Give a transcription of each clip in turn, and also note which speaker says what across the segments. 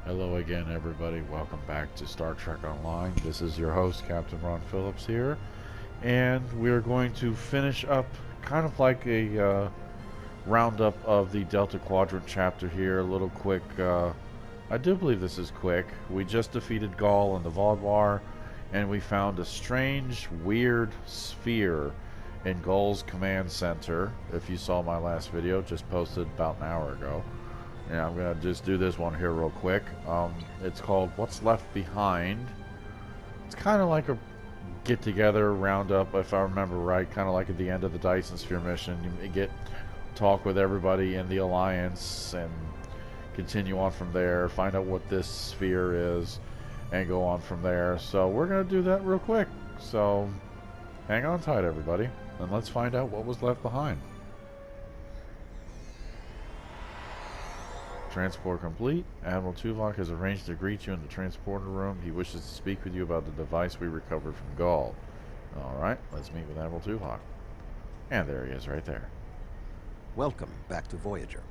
Speaker 1: Hello again, everybody. Welcome back to Star Trek Online. This is your host, Captain Ron Phillips here, and we're going to finish up kind of like a roundup of the Delta Quadrant chapter here. A little quick. I do believe this is quick. We just defeated Gaul in the Vaadwaur, and we found a strange, weird sphere in Gaul's command center. If you saw my last video, just posted about an hour ago. Yeah, I'm going to just do this one here real quick. It's called What's Left Behind. It's kind of like a get-together roundup, if I remember right, kind of like at the end of the Dyson Sphere mission. You talk with everybody in the Alliance and continue on from there, find out what this sphere is, and go on from there. So we're going to do that real quick. So hang on tight, everybody, and let's find out what was left behind. Transport complete. Admiral Tuvok has arranged to greet you in the transporter room. He wishes to speak with you about the device we recovered from Gaul. Alright, let's meet with Admiral Tuvok. And there he is, right there.
Speaker 2: Welcome back to Voyager.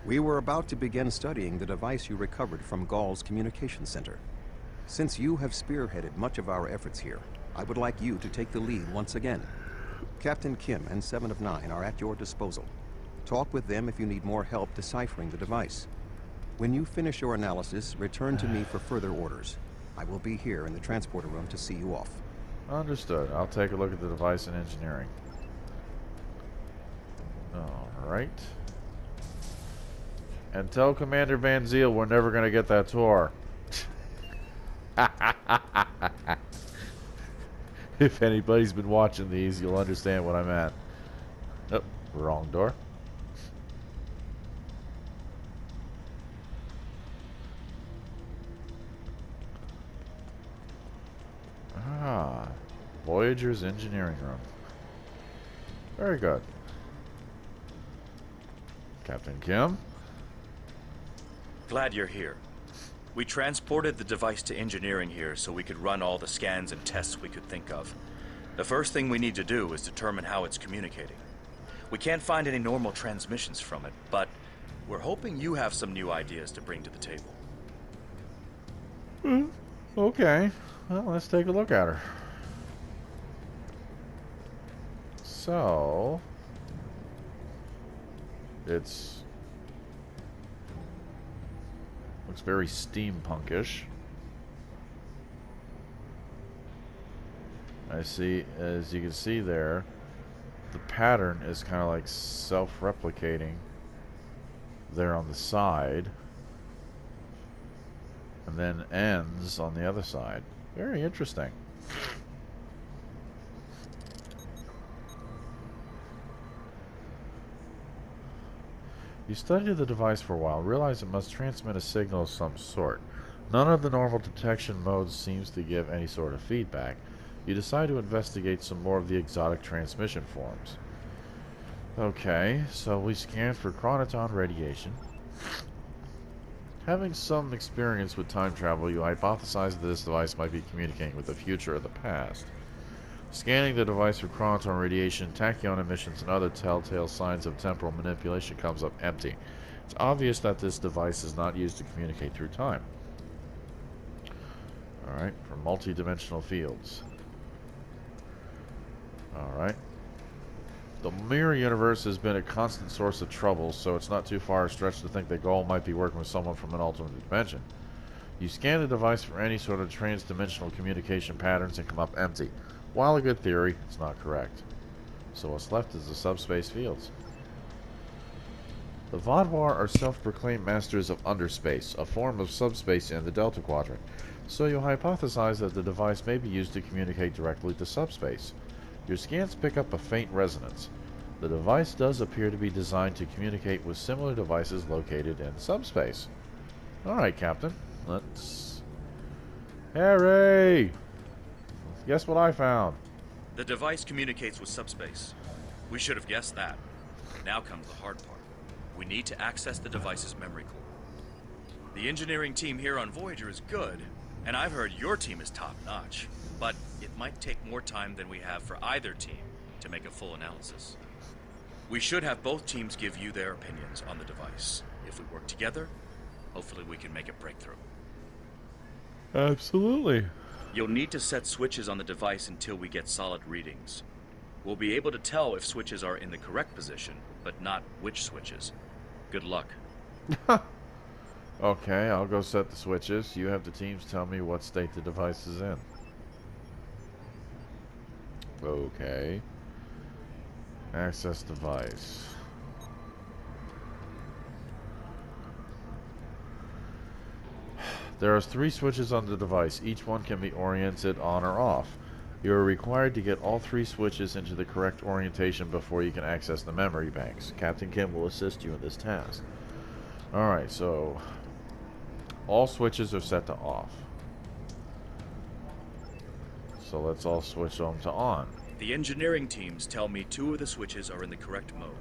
Speaker 2: We were about to begin studying the device you recovered from Gaul's communication center. Since you have spearheaded much of our efforts here, I would like you to take the lead once again. Captain Kim and 7 of 9 are at your disposal. Talk with them if you need more help deciphering the device. When you finish your analysis, return to me for further orders. I will be here in the transporter room to see you off.
Speaker 1: Understood. I'll take a look at the device in engineering. Alright. And tell Commander Van Zeel we're never going to get that tour. If anybody's been watching these, you'll understand what I meant. Oh, wrong door. Ah, Voyager's engineering room. Very good. Captain Kim?
Speaker 3: Glad you're here. We transported the device to engineering here so we could run all the scans and tests we could think of. The first thing we need to do is determine how it's communicating. We can't find any normal transmissions from it, but we're hoping you have some new ideas to bring to the table.
Speaker 1: Okay. Well, let's take a look at her. So, looks very steampunkish. I see, as you can see there, the pattern is kind of like self-replicating there on the side, and then ends on the other side. Very interesting. You studied the device for a while, realize it must transmit a signal of some sort. None of the normal detection modes seems to give any sort of feedback. You decide to investigate some more of the exotic transmission forms. Okay, so we scanned for chronoton radiation. Having some experience with time travel, you hypothesized that this device might be communicating with the future or the past. Scanning the device for chronoton radiation, tachyon emissions, and other telltale signs of temporal manipulation comes up empty. It's obvious that this device is not used to communicate through time. Alright, for multi-dimensional fields. Alright. The mirror universe has been a constant source of trouble, so it's not too far a stretch to think that Gaul might be working with someone from an alternate dimension. You scan the device for any sort of trans-dimensional communication patterns and come up empty. While a good theory, it's not correct. So what's left is the subspace fields. The Vaadwaur are self-proclaimed masters of underspace, a form of subspace in the Delta Quadrant, so you hypothesize that the device may be used to communicate directly to subspace. Your scans pick up a faint resonance. The device does appear to be designed to communicate with similar devices located in subspace. Alright, Captain. Let's... Harry! Guess what I found?
Speaker 3: The device communicates with subspace. We should have guessed that. Now comes the hard part. We need to access the device's memory core. The engineering team here on Voyager is good, and I've heard your team is top-notch. But it might take more time than we have for either team to make a full analysis. We should have both teams give you their opinions on the device. If we work together, Hopefully we can make a breakthrough.
Speaker 1: Absolutely.
Speaker 3: You'll need to set switches on the device until we get solid readings. We'll be able to tell if switches are in the correct position, but not which switches. Good luck.
Speaker 1: Okay, I'll go set the switches. You have the teams tell me what state the device is in. Okay. Access device. There are 3 switches on the device. Each one can be oriented on or off. You are required to get all 3 switches into the correct orientation before you can access the memory banks. Captain Kim will assist you in this task. Alright, so all switches are set to off. So let's all switch them to on.
Speaker 3: The engineering teams tell me 2 of the switches are in the correct mode.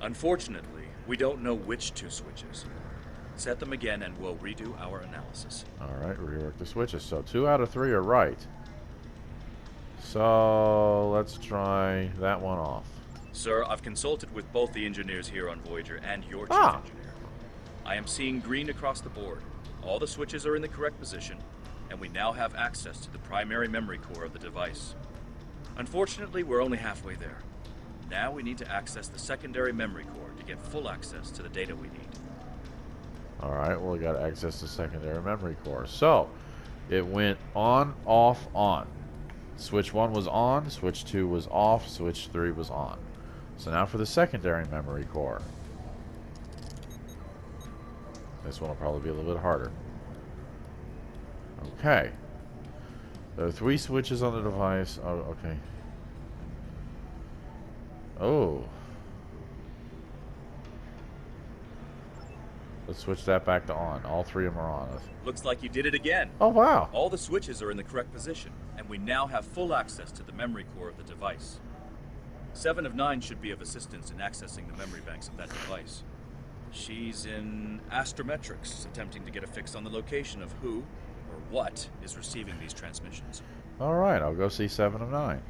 Speaker 3: Unfortunately, we don't know which 2 switches. Set them again and we'll redo our analysis.
Speaker 1: Alright, rework the switches. So 2 out of 3 are right. So let's try that one off.
Speaker 3: Sir, I've consulted with both the engineers here on Voyager and your chief engineer. I am seeing green across the board. All the switches are in the correct position, and we now have access to the primary memory core of the device. Unfortunately, we're only halfway there. Now we need to access the secondary memory core to get full access to the data we need.
Speaker 1: Alright, well we got access to secondary memory core. So, it went on, off, on. Switch 1 was on, switch 2 was off, switch 3 was on. So now for the secondary memory core. This one will probably be a little bit harder. Okay. There are 3 switches on the device. Oh, okay. Oh. Let's switch that back to on. All 3 of them are on.
Speaker 3: Looks like you did it again.
Speaker 1: Oh, wow.
Speaker 3: All the switches are in the correct position, and we now have full access to the memory core of the device. 7 of 9 should be of assistance in accessing the memory banks of that device. She's in astrometrics, attempting to get a fix on the location of who or what is receiving these transmissions.
Speaker 1: Alright, I'll go see 7 of 9.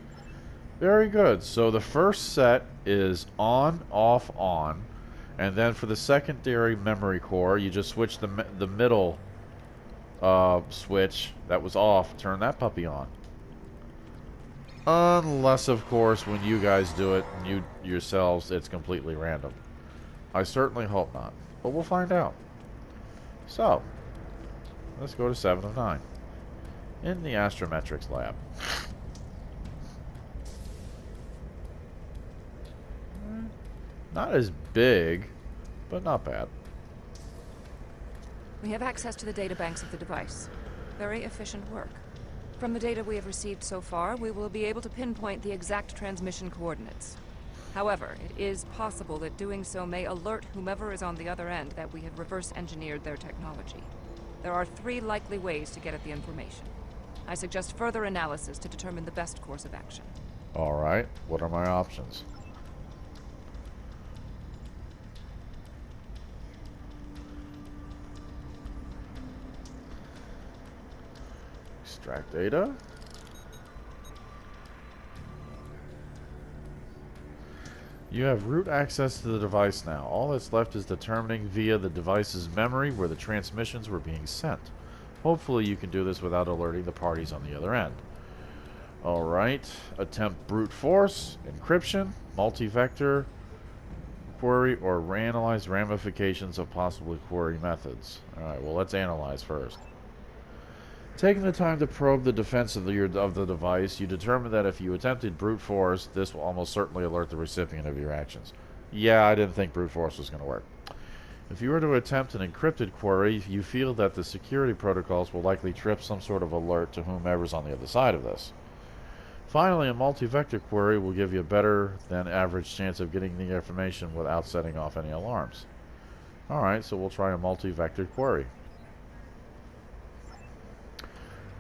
Speaker 1: Very good. So the first set is on, off, on. And then for the secondary memory core, you just switch the middle switch that was off, turn that puppy on. Unless, of course, when you guys do it, you yourselves, it's completely random. I certainly hope not, but we'll find out. So, let's go to 7 of 9 in the astrometrics lab. Not as big, but not bad.
Speaker 4: We have access to the data banks of the device. Very efficient work. From the data we have received so far, we will be able to pinpoint the exact transmission coordinates. However, it is possible that doing so may alert whomever is on the other end that we have reverse-engineered their technology. There are 3 likely ways to get at the information. I suggest further analysis to determine the best course of action.
Speaker 1: Alright, what are my options? Extract data. You have root access to the device now. All that's left is determining via the device's memory where the transmissions were being sent. Hopefully you can do this without alerting the parties on the other end. Alright, attempt brute force, encryption, multi-vector query, or analyze ramifications of possible query methods. Alright, well let's analyze first. Taking the time to probe the defense of the device, you determine that if you attempted brute force, this will almost certainly alert the recipient of your actions. Yeah, I didn't think brute force was going to work. If you were to attempt an encrypted query, you feel that the security protocols will likely trip some sort of alert to whomever's on the other side of this. Finally, a multi-vector query will give you a better than average chance of getting the information without setting off any alarms. Alright, so we'll try a multi-vector query.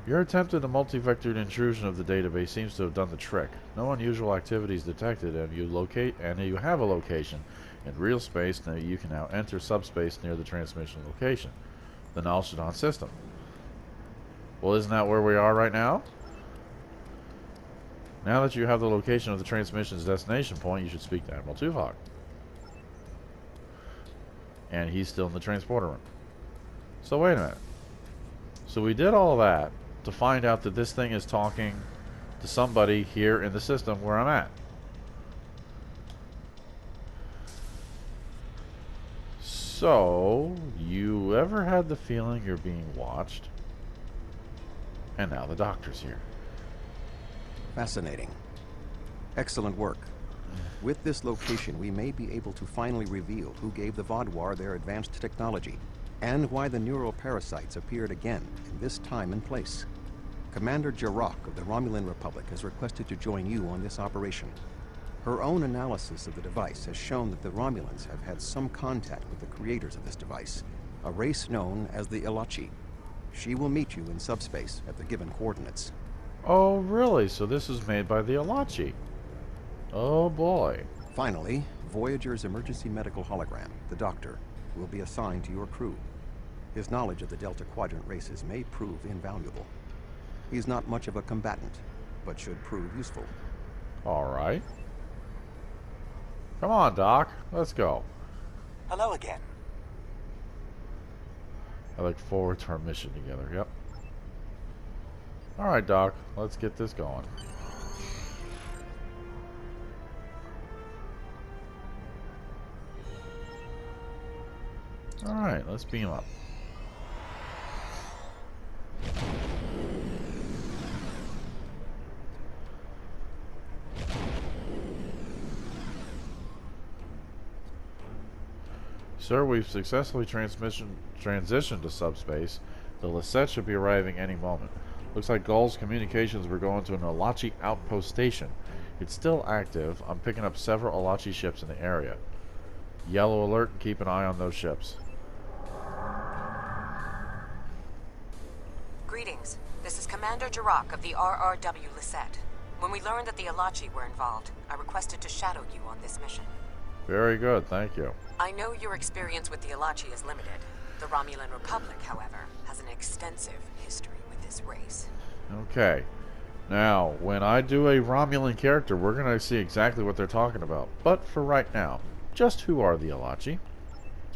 Speaker 1: Your attempt at a multi-vectored intrusion of the database seems to have done the trick. No unusual activity is detected, and you have a location in real space that you can now enter subspace near the transmission location, the Nalshadon system. Well, isn't that where we are right now? Now that you have the location of the transmission's destination point, you should speak to Admiral Tuvok. And he's still in the transporter room. So wait a minute. So we did all that to find out that this thing is talking to somebody here in the system where I'm at. So, you ever had the feeling you're being watched? And now the doctor's here.
Speaker 2: Fascinating. Excellent work. With this location, we may be able to finally reveal who gave the Vaadwaur their advanced technology, and why the neural parasites appeared again in this time and place. Commander Jarok of the Romulan Republic has requested to join you on this operation. Her own analysis of the device has shown that the Romulans have had some contact with the creators of this device, a race known as the Ilachi. She will meet you in subspace at the given coordinates.
Speaker 1: Oh, really? So this is made by the Ilachi. Oh, boy.
Speaker 2: Finally, Voyager's emergency medical hologram, the Doctor, will be assigned to your crew. His knowledge of the Delta Quadrant races may prove invaluable. He's not much of a combatant, but should prove useful.
Speaker 1: All right. Come on, Doc. Let's go.
Speaker 5: Hello again.
Speaker 1: I look forward to our mission together. Yep. All right, Doc. Let's get this going. All right, let's beam up. Sir, we've successfully transitioned to subspace. The Lisette should be arriving any moment. Looks like Gull's communications were going to an Ilachi outpost station. It's still active. I'm picking up several Ilachi ships in the area. Yellow alert and keep an eye on those ships.
Speaker 6: Greetings. This is Commander Jarok of the RRW Lisette. When we learned that the Ilachi were involved, I requested to shadow you on this mission.
Speaker 1: Very good, thank you.
Speaker 6: I know your experience with the Ilachi is limited. The Romulan Republic, however, has an extensive history with this race.
Speaker 1: Okay. Now, when I do a Romulan character, we're going to see exactly what they're talking about. But for right now, just who are the Ilachi?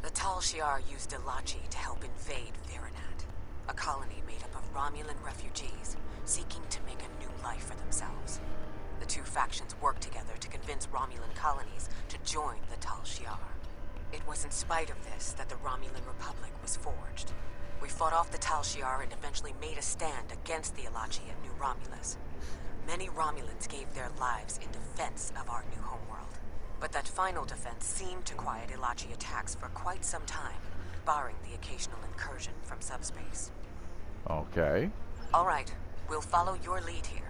Speaker 6: The Tal Shiar used Ilachi to help invade Verinat, a colony made up of Romulan refugees seeking to make a new life for themselves. The two factions worked together to convince Romulan colonies to join the Tal Shiar. It was in spite of this that the Romulan Republic was forged. We fought off the Tal Shiar and eventually made a stand against the Ilachi at New Romulus. Many Romulans gave their lives in defense of our new homeworld. But that final defense seemed to quiet Ilachi attacks for quite some time, barring the occasional incursion from subspace.
Speaker 1: Okay.
Speaker 6: All right, we'll follow your lead here.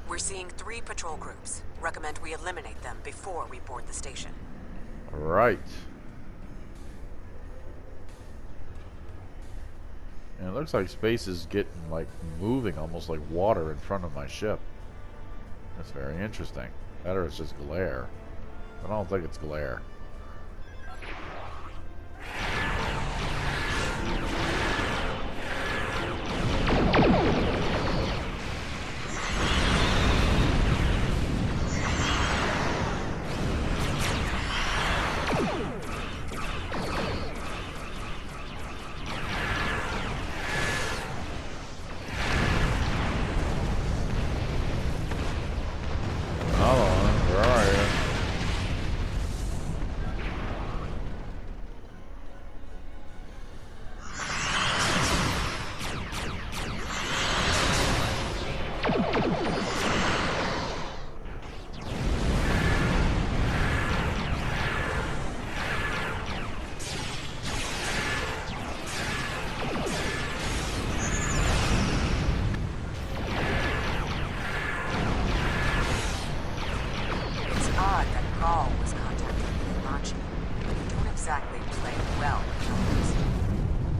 Speaker 6: We're seeing 3 patrol groups. Recommend we eliminate them before we board the station.
Speaker 1: Right. And it looks like space is getting, like, moving almost like water in front of my ship. That's very interesting. That or it's just glare. I don't think it's glare.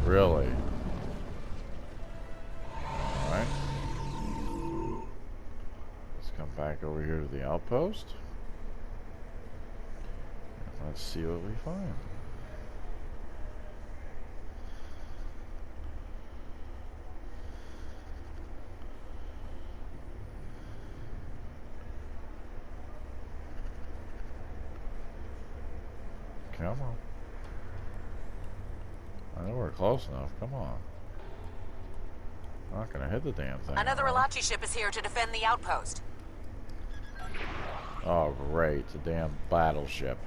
Speaker 1: Really? Alright. Let's come back over here to the outpost. And let's see what we find. Come on. That works. close enough. Come on. I'm not gonna hit the damn thing.
Speaker 6: Another Alachi ship is here to defend the outpost.
Speaker 1: Oh, great. It's a damn battleship.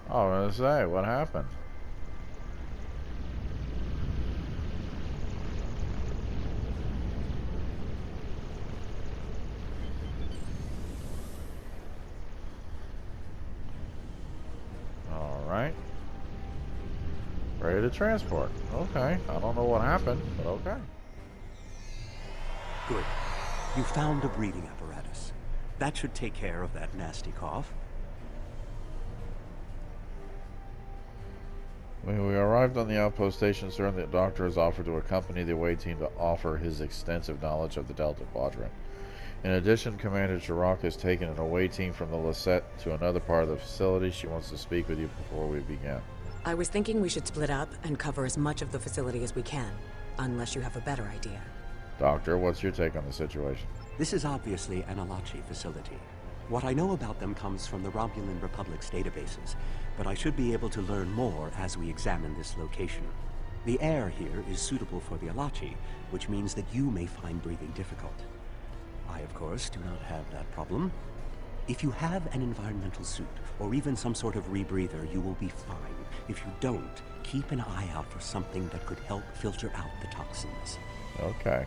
Speaker 1: Oh, I was gonna say, what happened? Alright. Ready to transport. Okay. I don't know what happened, but okay.
Speaker 5: Good. You found a breathing apparatus. That should take care of that nasty cough.
Speaker 1: When we arrived on the outpost station, sir, the doctor has offered to accompany the away team to offer his extensive knowledge of the Delta Quadrant. In addition, Commander Chirac has taken an away team from the Lisette to another part of the facility. She wants to speak with you before we begin.
Speaker 6: I was thinking we should split up and cover as much of the facility as we can, unless you have a better idea.
Speaker 1: Doctor, what's your take on the situation?
Speaker 5: This is obviously an Alachi facility. What I know about them comes from the Romulan Republic's databases, but I should be able to learn more as we examine this location. The air here is suitable for the Alachi, which means that you may find breathing difficult. I, of course, do not have that problem. If you have an environmental suit, or even some sort of rebreather, you will be fine. If you don't, keep an eye out for something that could help filter out the toxins.
Speaker 1: Okay.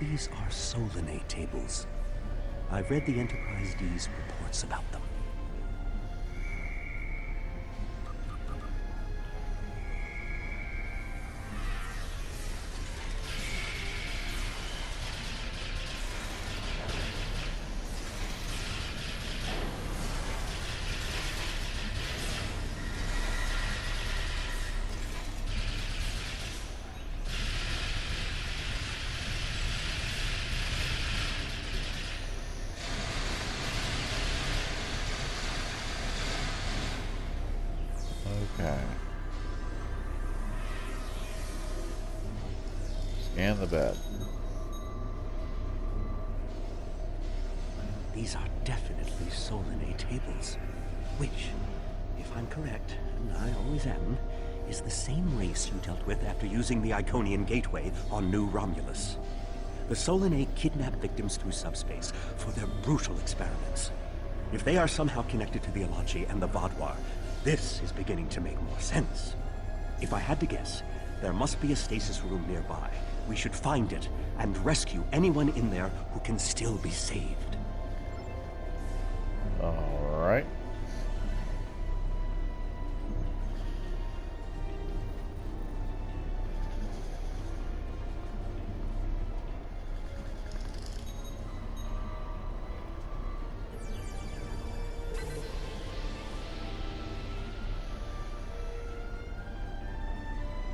Speaker 5: These are Solanae tables. I've read the Enterprise D's reports about them.
Speaker 1: Okay. Scan the bed.
Speaker 5: These are definitely Solanae tables, which, if I'm correct, and I always am, is the same race you dealt with after using the Iconian Gateway on New Romulus. The Solanae kidnap victims through subspace for their brutal experiments. If they are somehow connected to the Alachi and the Vaadwaur, this is beginning to make more sense. If I had to guess, there must be a stasis room nearby. We should find it and rescue anyone in there who can still be saved.
Speaker 1: All right.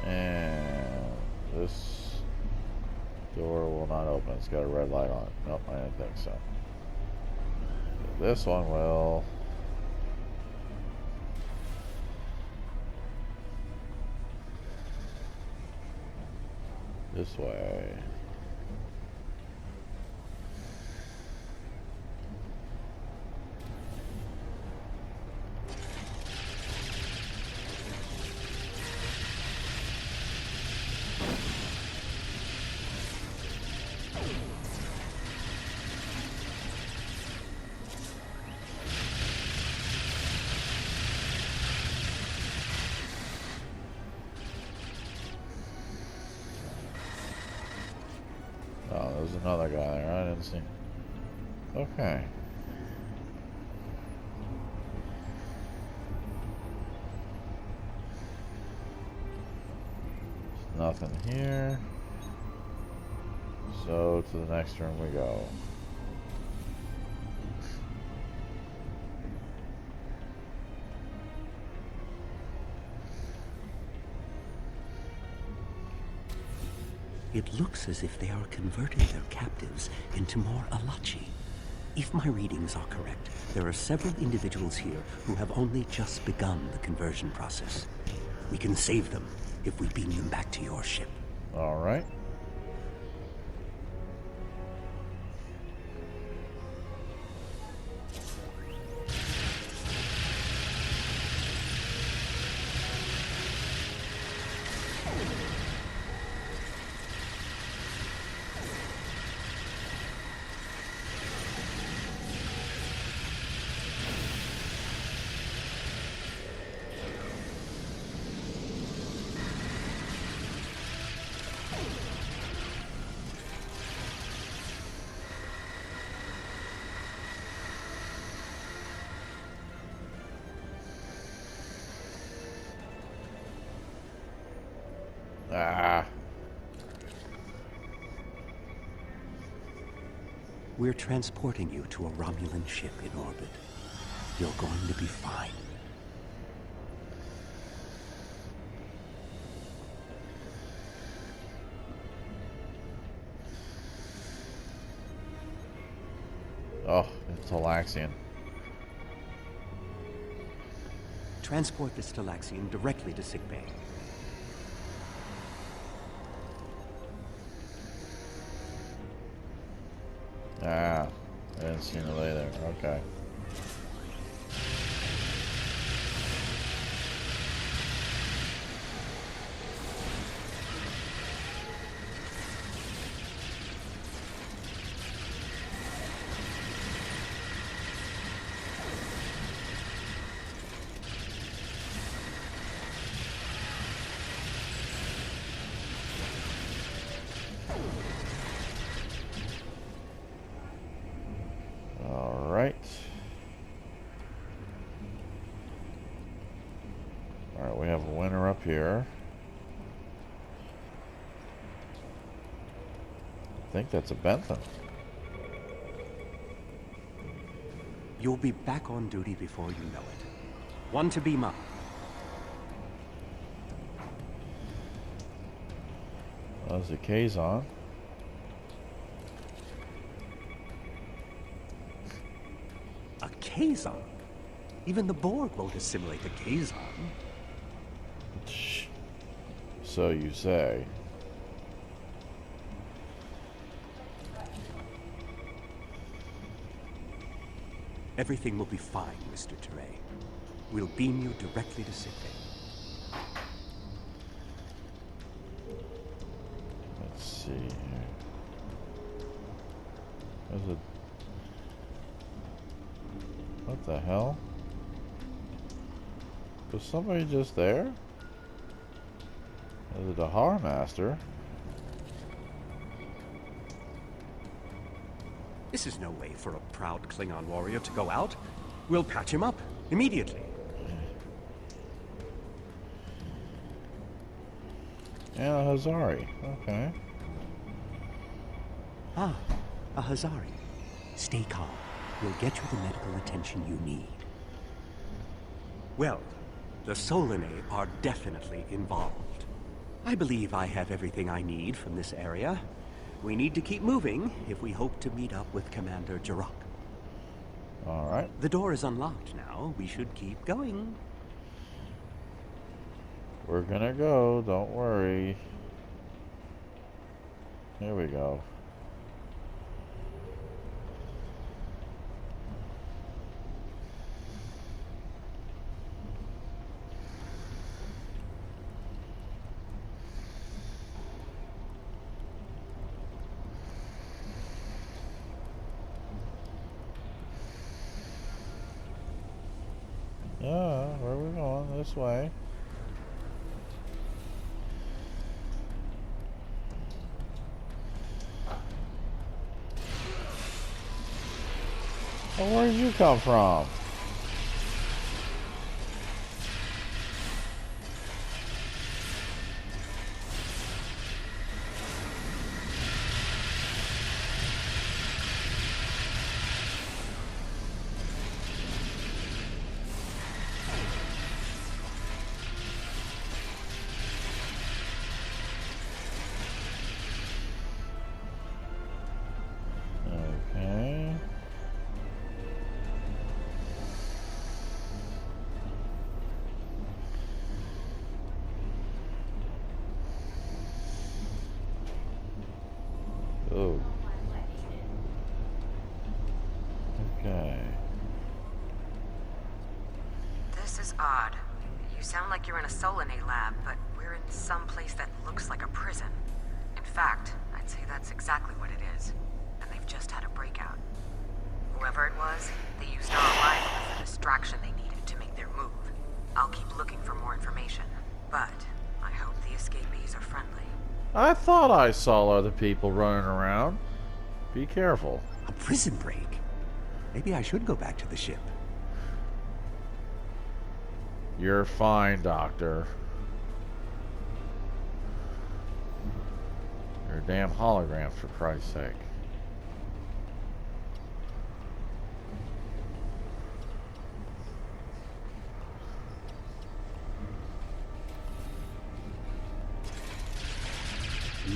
Speaker 1: And this Door will not open. It's got a red light on it. Nope, I didn't think so. This one will. This way. Oh, there's another guy there. I didn't see. Okay. There's nothing here. So to the next room we go.
Speaker 5: It looks as if they are converting their captives into more Alachi. If my readings are correct, there are several individuals here who have only just begun the conversion process. We can save them if we beam them back to your ship.
Speaker 1: All right. Ah.
Speaker 5: We're transporting you to a Romulan ship in orbit. You're going to be fine.
Speaker 1: Oh, it's Talaxian.
Speaker 5: Transport this Talaxian directly to sickbay.
Speaker 1: Ah, I didn't see the lay there. Okay. Alright, we have a winner up here. I think that's a Bentham.
Speaker 5: You'll be back on duty before you know it. One to beam up.
Speaker 1: There's the Kazon.
Speaker 5: A Kazon? Even the Borg won't assimilate a Kazon.
Speaker 1: So you say.
Speaker 5: Everything will be fine, Mr. Teray. We'll beam you directly to sickbay.
Speaker 1: Let's see here. There's a... What the hell? Was somebody just there? There's a Dahar Master.
Speaker 5: This is no way for a proud Klingon warrior to go out. We'll patch him up immediately.
Speaker 1: And a Hazari. Okay.
Speaker 5: Ah, a Hazari. Stay calm. We'll get you the medical attention you need. Well, the Solanae are definitely involved. I believe I have everything I need from this area. We need to keep moving if we hope to meet up with Commander Jirok.
Speaker 1: Alright.
Speaker 5: The door is unlocked now. We should keep going.
Speaker 1: We're gonna go, don't worry. Here we go. Yeah, where are we going? This way. Well, where did you come from? Okay. Oh. Okay.
Speaker 6: This is odd. You sound like you're in a Solanae lab, but we're in some place that looks like a prison. In fact, I'd say that's exactly what it is. And they've just had a breakout. Whoever it was, they used our arrival as the distraction they needed to make their move. I'll keep looking for more information, but I hope the escapees are friendly.
Speaker 1: I thought I saw other people running around. Be careful.
Speaker 5: A prison break? Maybe I should go back to the ship.
Speaker 1: You're fine, Doctor. You're a damn hologram, for Christ's sake.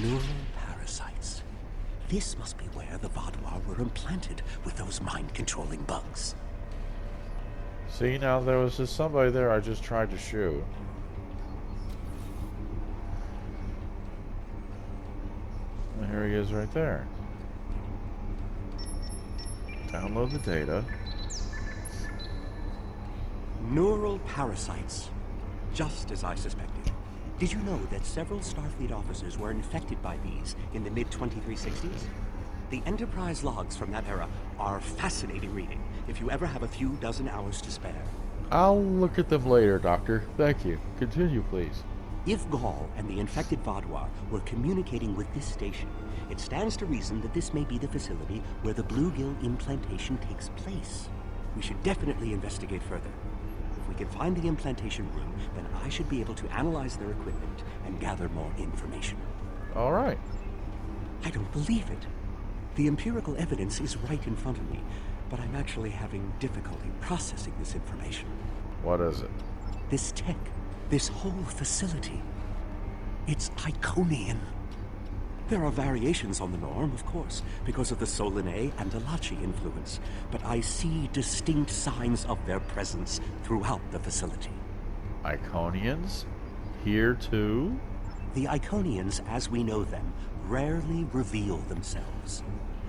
Speaker 5: Neural parasites. This must be where the Vaadwaur were implanted with those mind-controlling bugs.
Speaker 1: See, now there was just somebody there I just tried to shoot. And here he is right there. Download the data.
Speaker 5: Neural parasites. Just as I suspected. Did you know that several Starfleet officers were infected by these in the mid-2360s? The Enterprise logs from that era are fascinating reading, if you ever have a few dozen hours to spare.
Speaker 1: I'll look at them later, Doctor. Thank you. Continue, please.
Speaker 5: If Ghaul and the infected Vaadwaur were communicating with this station, it stands to reason that this may be the facility where the bluegill implantation takes place. We should definitely investigate further. If we can find the implantation room, then I should be able to analyze their equipment and gather more information.
Speaker 1: All right.
Speaker 5: I don't believe it. The empirical evidence is right in front of me, but I'm actually having difficulty processing this information.
Speaker 1: What is it?
Speaker 5: This tech, this whole facility, it's Iconian. There are variations on the norm, of course, because of the Solanae and Delachi influence, but I see distinct signs of their presence throughout the facility.
Speaker 1: Iconians? Here too?
Speaker 5: The Iconians, as we know them, rarely reveal themselves.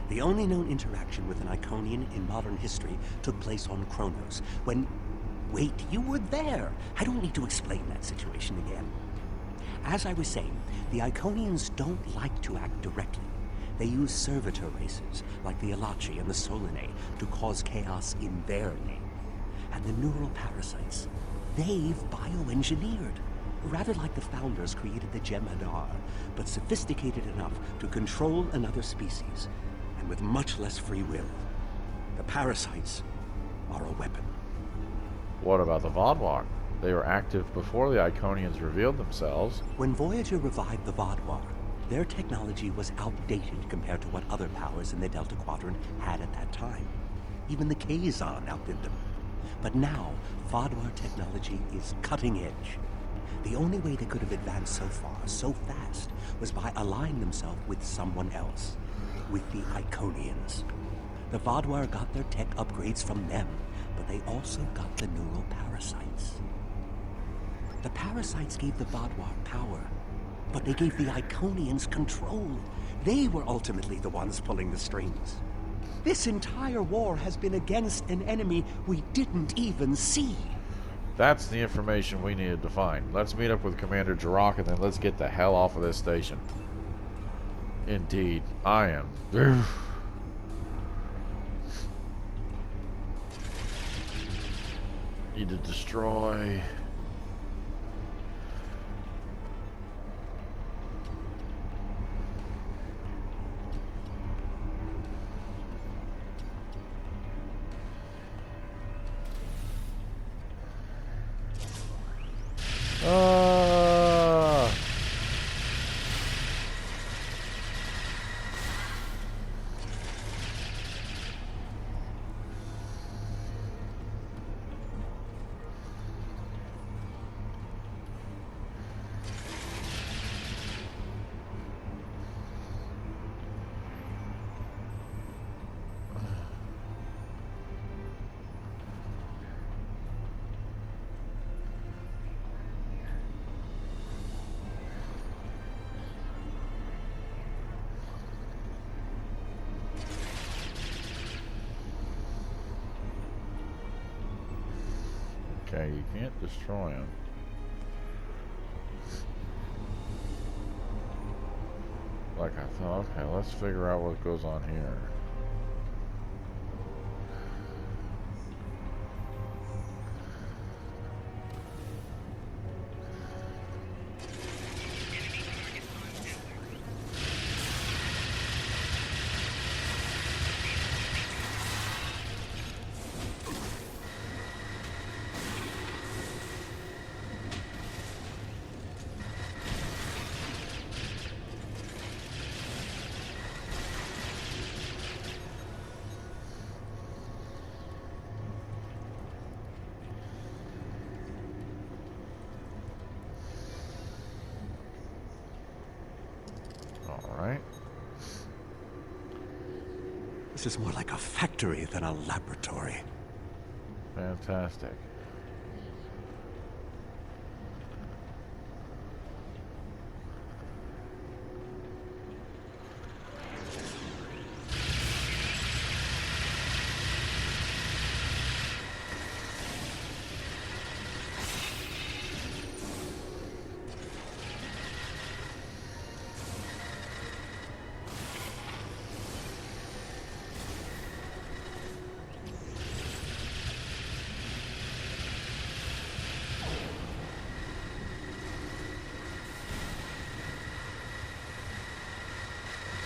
Speaker 5: The only known interaction with an Iconian in modern history took place on Kronos, when... Wait, you were there! I don't need to explain that situation again. As I was saying, the Iconians don't like to act directly. They use servitor races, like the Elachi and the Solanae, to cause chaos in their name. And the neural parasites, they've bioengineered. Rather like the founders created the Jem'Hadar, but sophisticated enough to control another species, and with much less free will. The parasites are a weapon.
Speaker 1: What about the Vaadwaur? They were active before the Iconians revealed themselves.
Speaker 5: When Voyager revived the Vaadwaur, their technology was outdated compared to what other powers in the Delta Quadrant had at that time. Even the Kazon outdid them. But now, Vaadwaur technology is cutting edge. The only way they could have advanced so far, so fast, was by allying themselves with someone else. With the Iconians. The Vaadwaur got their tech upgrades from them, but they also got the neural parasites. The parasites gave the Vaadwaur power, but they gave the Iconians control. They were ultimately the ones pulling the strings. This entire war has been against an enemy we didn't even see.
Speaker 1: That's the information we needed to find. Let's meet up with Commander Jirok and then let's get the hell off of this station. Indeed, I am. Need to destroy. Okay, you can't destroy them. Like I thought. Okay, let's figure out what goes on here. Alright.
Speaker 5: This is more like a factory than a laboratory.
Speaker 1: Fantastic.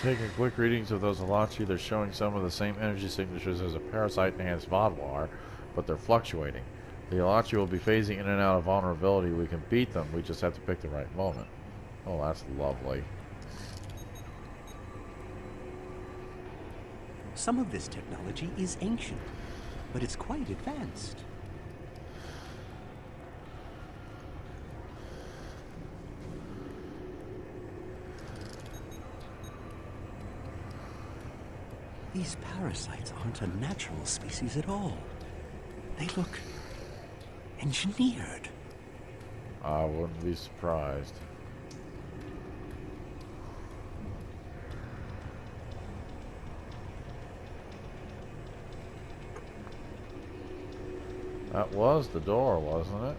Speaker 1: Taking quick readings of those Alachi, they're showing some of the same energy signatures as a parasite-enhanced Vaadwaur, but they're fluctuating. The Alachi will be phasing in and out of vulnerability. We can beat them, we just have to pick the right moment. Oh, that's lovely.
Speaker 5: Some of this technology is ancient, but it's quite advanced. These parasites aren't a natural species at all. They look engineered.
Speaker 1: I wouldn't be surprised. That was the door, wasn't it?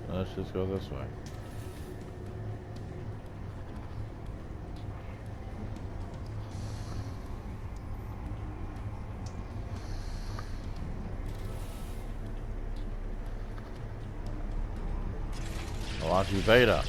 Speaker 1: Let's just go this way. Alachi Beta.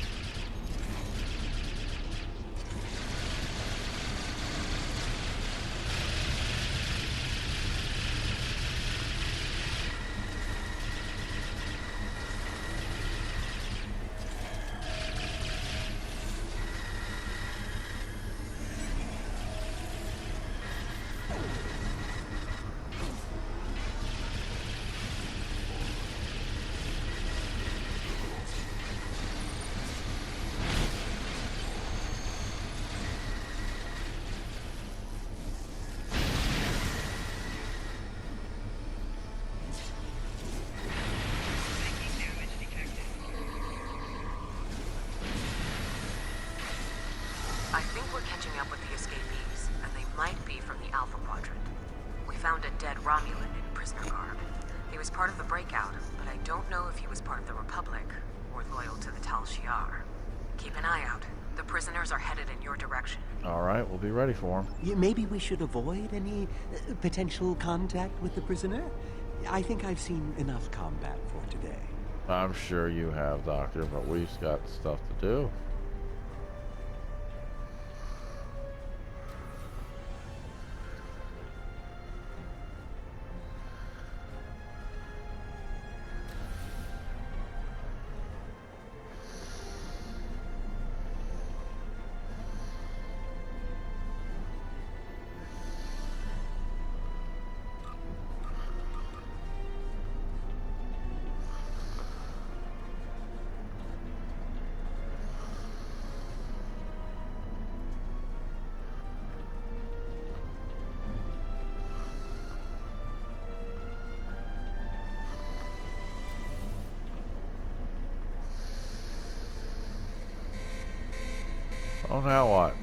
Speaker 6: dead Romulan in prisoner garb. He was part of the breakout, but I don't know if he was part of the Republic or loyal to the Tal Shiar. Keep an eye out. The prisoners are headed in your direction.
Speaker 1: All right, we'll be ready for him.
Speaker 5: Maybe we should avoid any potential contact with the prisoner? I think I've seen enough combat for today.
Speaker 1: I'm sure you have, Doctor, but we've got stuff to do. Oh, now what?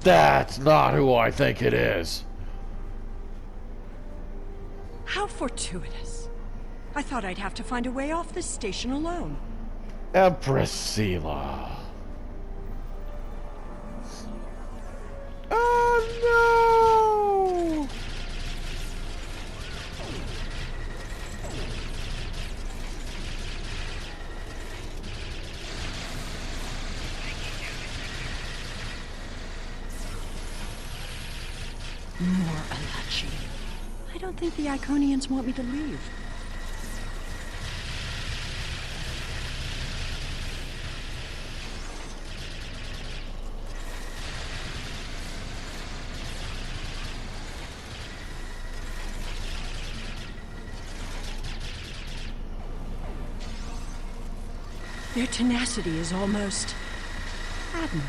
Speaker 1: That's not who I think it is.
Speaker 7: How fortuitous. I thought I'd have to find a way off this station alone.
Speaker 1: Empress Sela. Oh no!
Speaker 7: More Alachi. I don't think the Iconians want me to leave. Their tenacity is almost admirable.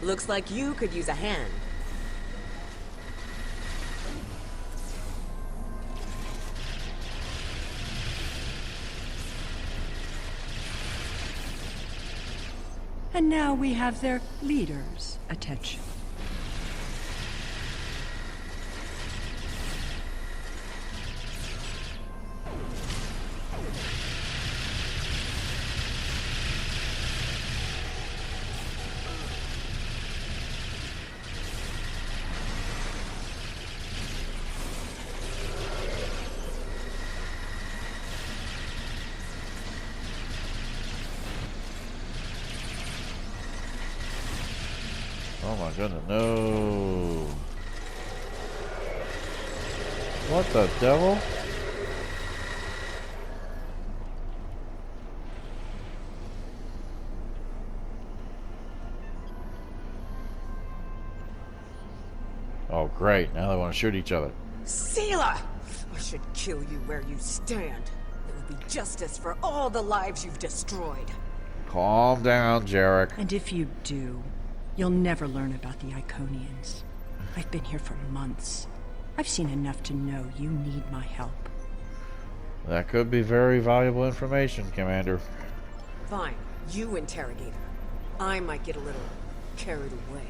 Speaker 6: Looks like you could use a hand.
Speaker 7: And now we have their leader's attention.
Speaker 1: Oh my goodness, no. What the devil? Oh great, now they want to shoot each other.
Speaker 6: Sela! I should kill you where you stand. It will be justice for all the lives you've destroyed.
Speaker 1: Calm down, Jarek.
Speaker 7: And if you do, you'll never learn about the Iconians. I've been here for months. I've seen enough to know you need my help.
Speaker 1: That could be very valuable information, Commander.
Speaker 6: Fine, you interrogate her. I might get a little carried away.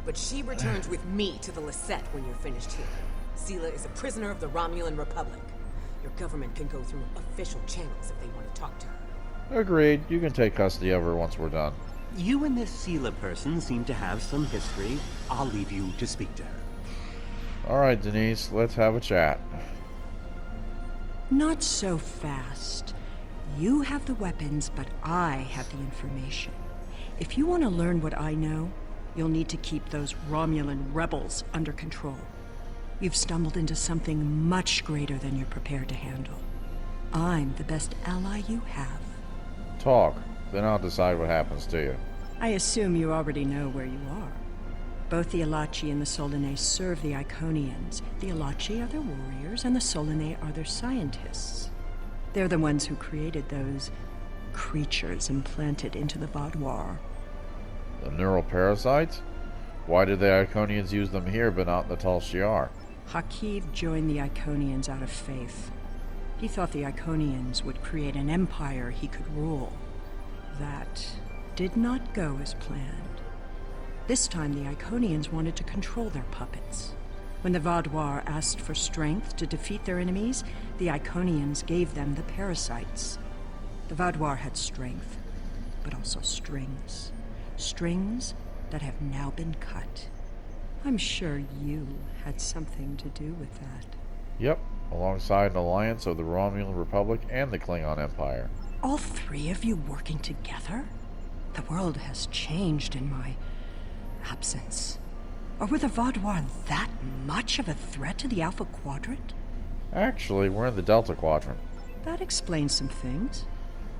Speaker 6: But she returns with me to the Lisette when you're finished here. Sela is a prisoner of the Romulan Republic. Your government can go through official channels if they want to talk to her.
Speaker 1: Agreed. You can take custody of her once we're done.
Speaker 5: You and this Sela person seem to have some history. I'll leave you to speak to her.
Speaker 1: Alright, Denise, let's have a chat.
Speaker 7: Not so fast. You have the weapons, but I have the information. If you want to learn what I know, you'll need to keep those Romulan rebels under control. You've stumbled into something much greater than you're prepared to handle. I'm the best ally you have.
Speaker 1: Talk, then I'll decide what happens to you.
Speaker 7: I assume you already know where you are. Both the Alachi and the Solanae serve the Iconians. The Alachi are their warriors, and the Solanae are their scientists. They're the ones who created those creatures implanted into the Vaadwaur.
Speaker 1: The neural parasites? Why did the Iconians use them here but not in the Tal Shiar?
Speaker 7: Hakiv joined the Iconians out of faith. He thought the Iconians would create an empire he could rule. That did not go as planned. This time the Iconians wanted to control their puppets. When the Vaadwaur asked for strength to defeat their enemies, the Iconians gave them the parasites. The Vaadwaur had strength, but also strings. Strings that have now been cut. I'm sure you had something to do with that.
Speaker 1: Yep, alongside an alliance of the Romulan Republic and the Klingon Empire.
Speaker 7: All three of you working together? The world has changed in my absence. Or were the Vaadwaur that much of a threat to the Alpha Quadrant?
Speaker 1: Actually, we're in the Delta Quadrant.
Speaker 7: That explains some things.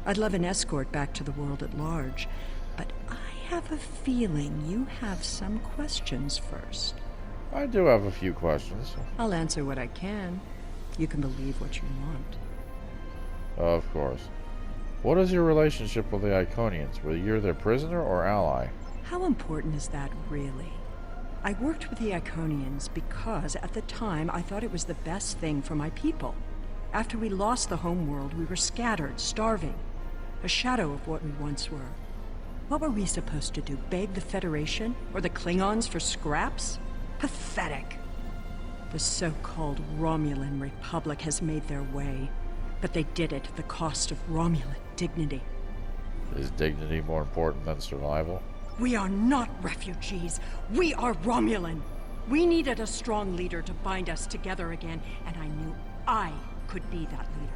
Speaker 7: I'd love an escort back to the world at large, but I have a feeling you have some questions first.
Speaker 1: I do have a few questions.
Speaker 7: I'll answer what I can. You can believe what you want.
Speaker 1: Of course. What is your relationship with the Iconians? Whether you're their prisoner or ally?
Speaker 7: How important is that, really? I worked with the Iconians because, at the time, I thought it was the best thing for my people. After we lost the homeworld, we were scattered, starving. A shadow of what we once were. What were we supposed to do? Beg the Federation? Or the Klingons for scraps? Pathetic. The so-called Romulan Republic has made their way, but they did it at the cost of Romulan dignity.
Speaker 1: Is dignity more important than survival?
Speaker 7: We are not refugees. We are Romulan. We needed a strong leader to bind us together again, and I knew I could be that leader.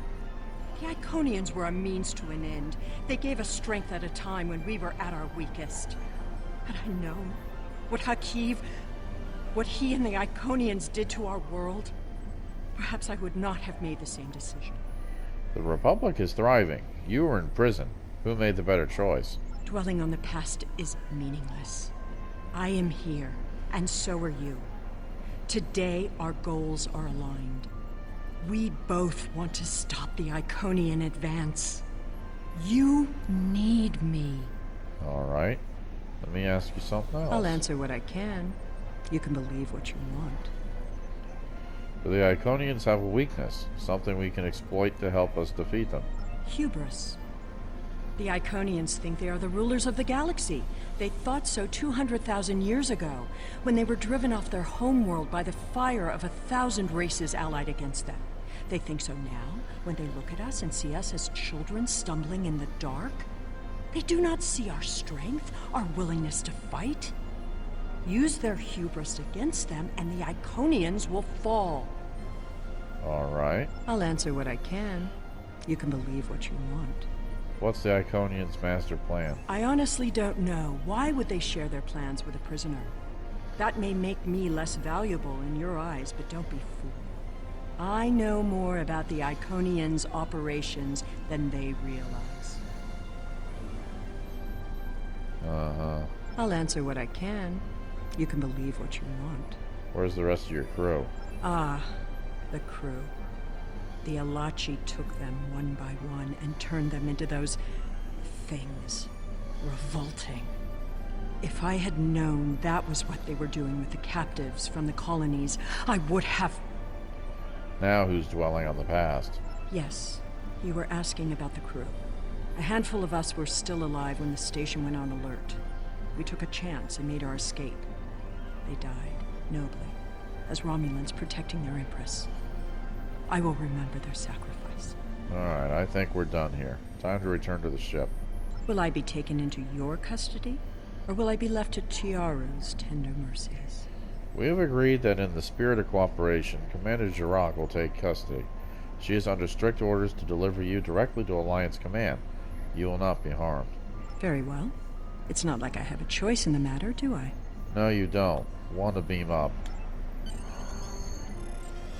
Speaker 7: The Iconians were a means to an end. They gave us strength at a time when we were at our weakest. Had I known what Hakiv, what he and the Iconians did to our world, perhaps I would not have made the same decision.
Speaker 1: The Republic is thriving. You were in prison. Who made the better choice?
Speaker 7: Dwelling on the past is meaningless. I am here, and so are you. Today, our goals are aligned. We both want to stop the Iconian advance. You need me.
Speaker 1: All right. Let me ask you something else.
Speaker 7: I'll answer what I can. You can believe what you want.
Speaker 1: Do the Iconians have a weakness? Something we can exploit to help us defeat them?
Speaker 7: Hubris. The Iconians think they are the rulers of the galaxy. They thought so 200,000 years ago, when they were driven off their homeworld by the fire of 1,000 races allied against them. They think so now, when they look at us and see us as children stumbling in the dark. They do not see our strength, our willingness to fight. Use their hubris against them, and the Iconians will fall.
Speaker 1: All right.
Speaker 7: I'll answer what I can. You can believe what you want.
Speaker 1: What's the Iconians' master plan?
Speaker 7: I honestly don't know. Why would they share their plans with a prisoner? That may make me less valuable in your eyes, but don't be fooled. I know more about the Iconians' operations than they realize.
Speaker 1: Uh-huh.
Speaker 7: I'll answer what I can. You can believe what you want.
Speaker 1: Where's the rest of your crew?
Speaker 7: Ah, the crew. The Alachi took them one by one and turned them into those things. Revolting. If I had known that was what they were doing with the captives from the colonies, I would have...
Speaker 1: Now who's dwelling on the past?
Speaker 7: Yes, you were asking about the crew. A handful of us were still alive when the station went on alert. We took a chance and made our escape. They died, nobly, as Romulans protecting their Empress. I will remember their sacrifice.
Speaker 1: Alright, I think we're done here. Time to return to the ship.
Speaker 7: Will I be taken into your custody, or will I be left to Chiaru's tender mercies?
Speaker 1: We have agreed that in the spirit of cooperation, Commander Jirak will take custody. She is under strict orders to deliver you directly to Alliance Command. You will not be harmed.
Speaker 7: Very well. It's not like I have a choice in the matter, do I?
Speaker 1: No, you don't. Want to beam up.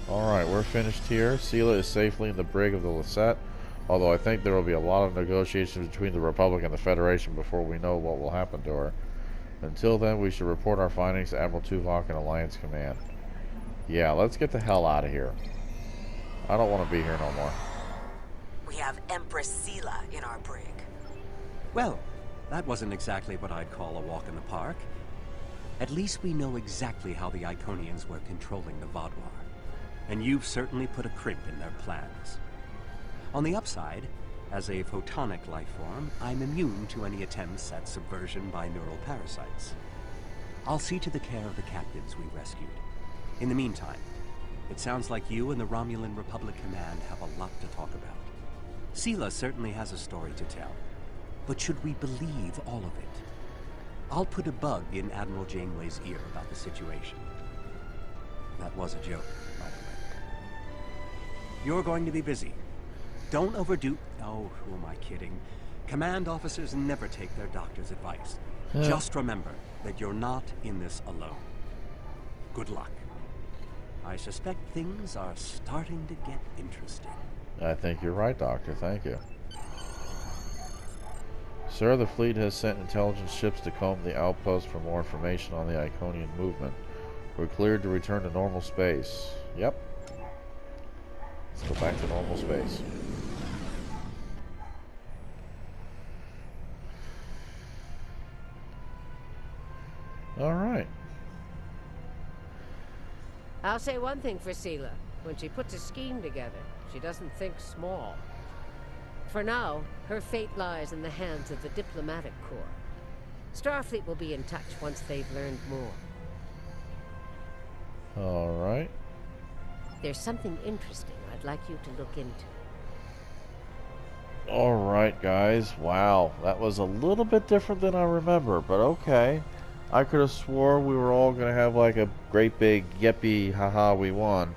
Speaker 1: Alright, we're finished here. Sela is safely in the brig of the Lisette. Although I think there will be a lot of negotiations between the Republic and the Federation before we know what will happen to her. Until then, we should report our findings to Admiral Tuvok and Alliance Command. Yeah, let's get the hell out of here. I don't want to be here no more.
Speaker 6: We have Empress Sela in our brig.
Speaker 5: Well, that wasn't exactly what I'd call a walk in the park. At least we know exactly how the Iconians were controlling the Vaadwaur. And you've certainly put a crimp in their plans. On the upside, as a photonic life form, I'm immune to any attempts at subversion by neural parasites. I'll see to the care of the captives we rescued. In the meantime, it sounds like you and the Romulan Republic Command have a lot to talk about. Sela certainly has a story to tell, but should we believe all of it? I'll put a bug in Admiral Janeway's ear about the situation. That was a joke, by the way. You're going to be busy. Don't overdo... Oh, who am I kidding? Command officers never take their doctor's advice. Just remember that you're not in this alone. Good luck. I suspect things are starting to get interesting.
Speaker 1: I think you're right, Doctor. Thank you. Sir, the fleet has sent intelligence ships to comb the outpost for more information on the Iconian movement. We're cleared to return to normal space. Yep. Let's go back to normal space. Alright.
Speaker 8: I'll say one thing for Sela. When she puts a scheme together, she doesn't think small. For now, her fate lies in the hands of the diplomatic corps. Starfleet will be in touch once they've learned more.
Speaker 1: Alright.
Speaker 8: There's something interesting I'd like you to look into.
Speaker 1: Alright, guys. Wow. That was a little bit different than I remember, but okay. I could have swore we were all going to have like a great big yippee, haha, we won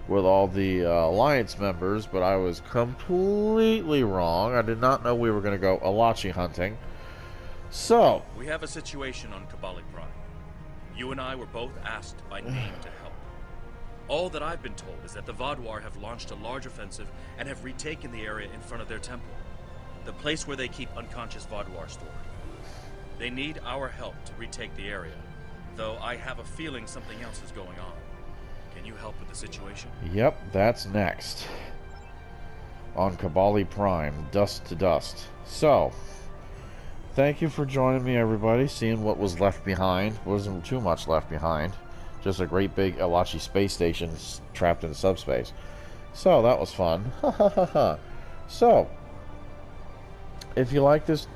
Speaker 1: with all the Alliance members, but I was completely wrong. I did not know we were going to go Alachi hunting. So,
Speaker 3: we have a situation on Kabali Prime. You and I were both asked by name to help. All that I've been told is that the Vaadwaur have launched a large offensive and have retaken the area in front of their temple, the place where they keep unconscious Vaadwaur stored. They need our help to retake the area, though I have a feeling something else is going on. Can you help with the situation?
Speaker 1: Yep, that's next. On Kabali Prime, Dust to Dust. So, thank you for joining me, everybody. Seeing what was left behind. Wasn't too much left behind. Just a great big Alachi space station trapped in subspace. So, that was fun. So, if you like this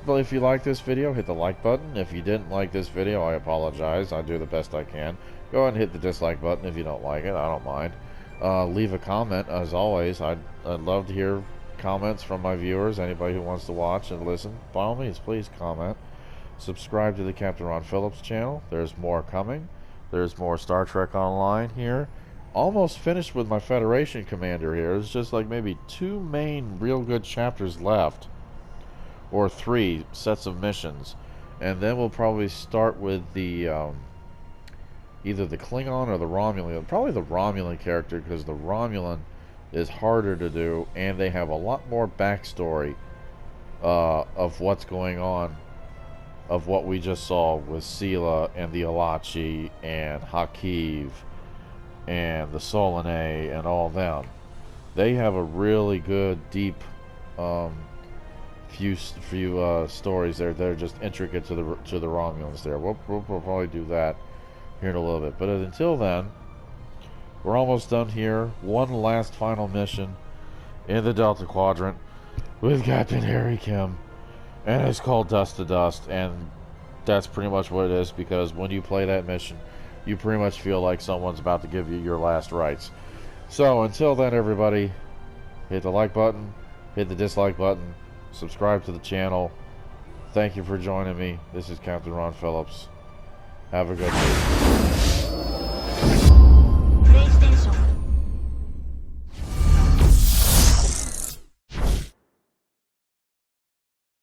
Speaker 1: video, hit the like button. If you didn't like this video, I apologize. I do the best I can. Go ahead and hit the dislike button if you don't like it. I don't mind. Leave a comment, as always. I'd love to hear comments from my viewers. Anybody who wants to watch and listen, by all means, please comment. Subscribe to the Captain Ron Phillips channel. There's more coming. There's more Star Trek Online here. Almost finished with my Federation commander here. There's just like maybe 2 main real good chapters left. Or 3 sets of missions. And then we'll probably start with the either the Klingon or the Romulan. Probably the Romulan character, because the Romulan is harder to do, and they have a lot more backstory of what's going on, of what we just saw with Sela and the Alachi and Hakiv and the Solanae and all them. They have a really good, deep few stories there. They're just intricate to the Romulans there. We'll probably do that here in a little bit. But until then, we're almost done here. One last final mission in the Delta Quadrant with Captain Harry Kim, and it's called Dust to Dust, and that's pretty much what it is, because when you play that mission, you pretty much feel like someone's about to give you your last rites. So until then, everybody, hit the like button, hit the dislike button, subscribe to the channel. Thank you for joining me. This is Captain Ron Phillips. Have a good day.